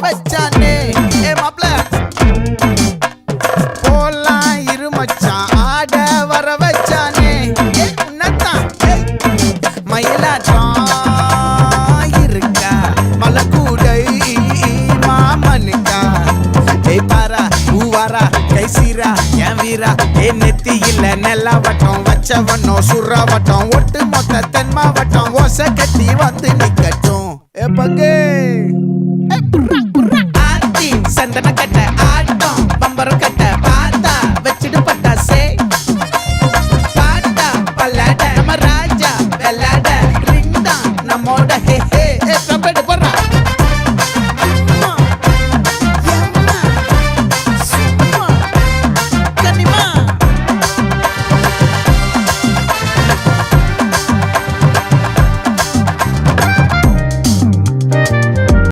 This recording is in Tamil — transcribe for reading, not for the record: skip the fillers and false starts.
வச்சானே ஏ மாப்ள போலாம் இரு மச்சான் ஆட வர வச்சானே ஏ உன்னத்தான் மயிலாட்டம் இருக்கா மலக்கூடை மாமனுக்கா ஏய் பாரா பூவாரா கைசீரா என் வீரா ஏ நெத்தி இல்ல நெல்லா வட்டம் வச்சவனோ சுறா வட்டம் ஒட்டு மொத்த தென் மாவட்டம் ஓசை கட்டி வந்து நிக்கட்டும் ஏ பங்கே